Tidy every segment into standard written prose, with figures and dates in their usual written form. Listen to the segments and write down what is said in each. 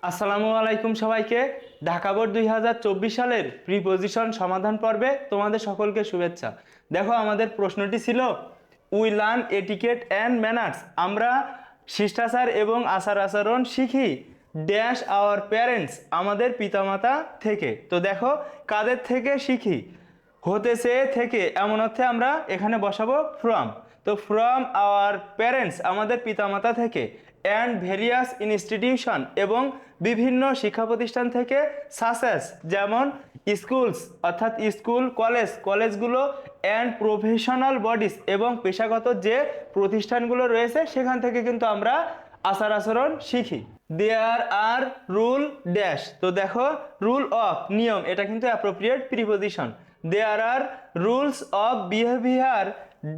আসসালামু আলাইকুম সবাইকে। ঢাকা বোর্ড 2024 সালের প্রিপোজিশন সমাধান পর্বে তোমাদের সকলকে শুভেচ্ছা। দেখো, আমাদের প্রশ্নটি ছিল we learn etiquette and manners. আমরা শিষ্টাচার এবং আচার আচরণ শিখি ড্যাশ আওয়ার প্যারেন্টস, আমাদের পিতামাতা থেকে। তো দেখো, কাদের থেকে শিখি? হতেছে থেকে, এমন অর্থে আমরা এখানে বসাবো ফ্রম। তো ফ্রম আওয়ার প্যারেন্টস, আমাদের পিতামাতা থেকে, অ্যান্ড ভেরিয়াস ইনস্টিটিউশন, এবং বিভিন্ন শিক্ষা প্রতিষ্ঠান থেকে, সাসেস যেমন স্কুলস অর্থাৎ স্কুল, কলেজগুলো, অ্যান্ড প্রফেশনাল বডিজ এবং পেশাগত যে প্রতিষ্ঠানগুলো রয়েছে সেখান থেকে কিন্তু আমরা আচার আচরণ শিখি। There are rule dash. তো দেখো, রুল অফ নিয়ম, এটা কিন্তু appropriate preposition. There are rules of behaviour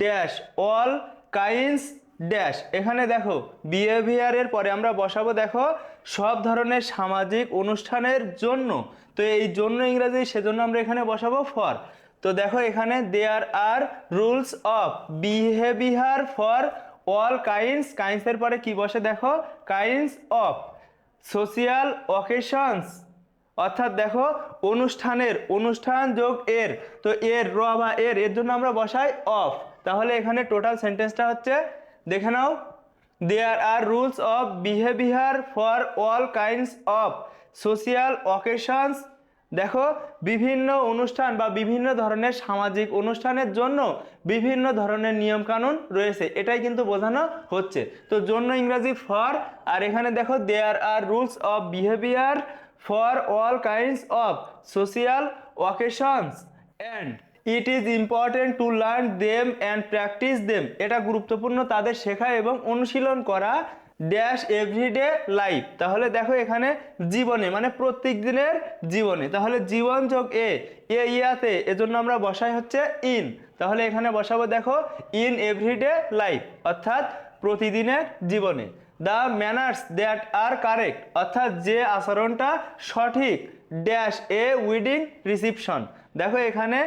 dash all kinds dash. এখানে দেখো, বিহেভিয়ারের পরে আমরা বসাবো দেখো সব ধরনের সামাজিক অনুষ্ঠানের জন্য। তো এই জন্য ইংরেজি, সেজন্য আমরা এখানে বসাবো ফর। তো দেখো, এখানে there are rules of behaviour for all কাইন্ডসের পরে কি বসে দেখো, কাইন্ডস অফ সোশিয়াল অকেশনস, অর্থাৎ দেখো অনুষ্ঠানের, অনুষ্ঠান যোগ এর, তো এর র বা এর জন্য আমরা বসাই অফ। তাহলে এখানে টোটাল সেন্টেন্সটা হচ্ছে, দেখে নাও, there are rules of behaviour for all kinds of social occasions. দেখো, বিভিন্ন অনুষ্ঠান বা বিভিন্ন ধরনের সামাজিক অনুষ্ঠানের জন্য বিভিন্ন ধরনের নিয়মকানুন রয়েছে, এটাই কিন্তু বোঝানো হচ্ছে। তো জন্য ইংরেজি ফর, আর এখানে দেখো there are rules of behaviour for all kinds of social occasions and it is important to learn them and practise them. এটা গুরুত্বপূর্ণ তাদের শেখা এবং অনুশীলন করা ড্যাশ এভরিডে লাইফ। তাহলে দেখো, এখানে জীবনে মানে প্রত্যেক দিনের জীবনে, তাহলে জীবন যোগ এ ইয়াতে, এজন্য আমরা বসাই হচ্ছে ইন। তাহলে এখানে বসাবো দেখো ইন এভরিডে লাইফ, অর্থাৎ প্রতিদিনের জীবনে। The manners that are correct, অর্থাৎ যে আচরণটা সঠিক ড্যাশ এ উইডিং রিসিপশন। দেখো, এখানে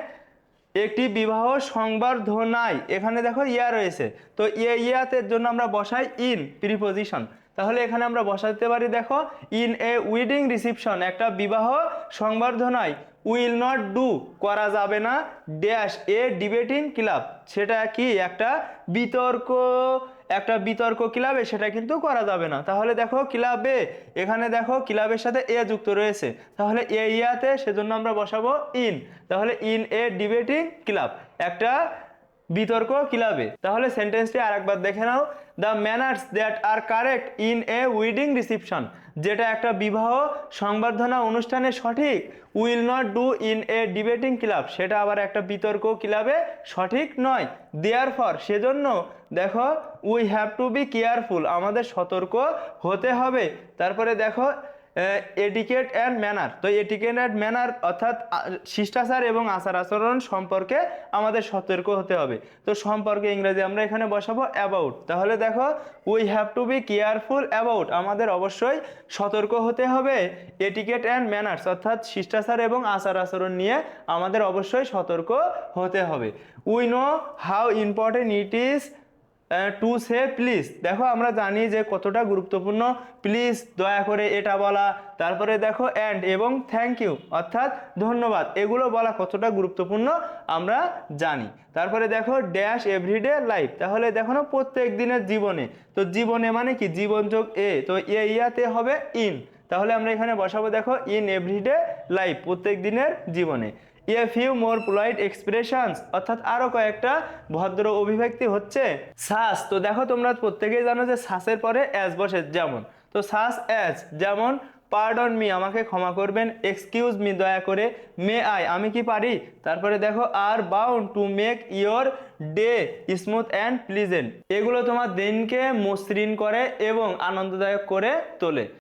একটি বিবাহ সংবর্ধনায়, এখানে দেখো ইয়া রয়েছে, তো ইয়াতের জন্য আমরা বসাই ইন প্রিপোজিশন। তাহলে এখানে আমরা বসাতে পারি দেখো ইন এ উইডিং রিসিপশন, একটা বিবাহ সংবর্ধনায়, উইল নট ডু করা যাবে না ড্যাশ এ ডিবেটিং ক্লাব, সেটা কি একটা বিতর্ক ক্লাবে সেটা কিন্তু করা যাবে না। তাহলে দেখো ক্লাবে, এখানে দেখো ক্লাবের সাথে এ যুক্ত রয়েছে, তাহলে এ ইয়াতে, সেজন্য আমরা বসাবো ইন। তাহলে ইন এ ডিবেটিং ক্লাব, একটা বিতর্ক ক্লাবে। তাহলে সেন্টেন্সটি আরেকবার দেখে নাও, the manners that are correct in a wedding reception, যেটা একটা বিবাহ সংবর্ধনা অনুষ্ঠানে সঠিক, will not do in a debating club, সেটা আবার একটা বিতর্ক ক্লাবে সঠিক নয়। দেয়ার ফর, সেজন্য দেখো we have to be careful, আমাদের সতর্ক হতে হবে। তারপরে দেখো এটিকেট অ্যান্ড ম্যানার। তো এটিকেট অ্যান্ড ম্যানার অর্থাৎ শিষ্টাচার এবং আচার আচরণ সম্পর্কে আমাদের সতর্ক হতে হবে। তো সম্পর্কে ইংরেজি আমরা এখানে বসাবো অ্যাবাউট। তাহলে দেখো we have to be careful about, আমাদের অবশ্যই সতর্ক হতে হবে এটিকেট অ্যান্ড ম্যানার্স, অর্থাৎ শিষ্টাচার এবং আচার আচরণ নিয়ে আমাদের অবশ্যই সতর্ক হতে হবে। We know how important it is to say please. দেখো, আমরা জানি যে কতটা গুরুত্বপূর্ণ প্লিজ, দয়া করে, এটা বলা। তারপরে দেখো অ্যান্ড এবং থ্যাংক ইউ অর্থাৎ ধন্যবাদ, এগুলো বলা কতটা গুরুত্বপূর্ণ আমরা জানি। তারপরে দেখো ড্যাশ এভরিডে লাইফ, তাহলে দেখো না প্রত্যেক দিনের জীবনে, তো জীবনে মানে কি জীবন যোগ এ, তো ইয়াতে হবে ইন। তাহলে আমরা এখানে বসাবো দেখো ইন এভরিডে লাইফ, প্রত্যেক দিনের জীবনে। A few more polite expressions, অর্থাৎ আরো কয়েকটা ভদ্র অভিব্যক্তি হচ্ছে সাস। তো দেখো, তোমরা প্রত্যেকেই জানো যে সাসের পরে অ্যাজ বসে, যেমন তো সাস অ্যাজ, যেমন পার্ডন মি, আমাকে ক্ষমা করবেন, এক্সকিউজ মি, দয়া করে, মে আই, আমি কি পারি। তারপরে দেখো are bound to make your day smooth and pleasant, এগুলো তোমার দিনকে মসৃণ করে এবং আনন্দদায়ক করে তোলে।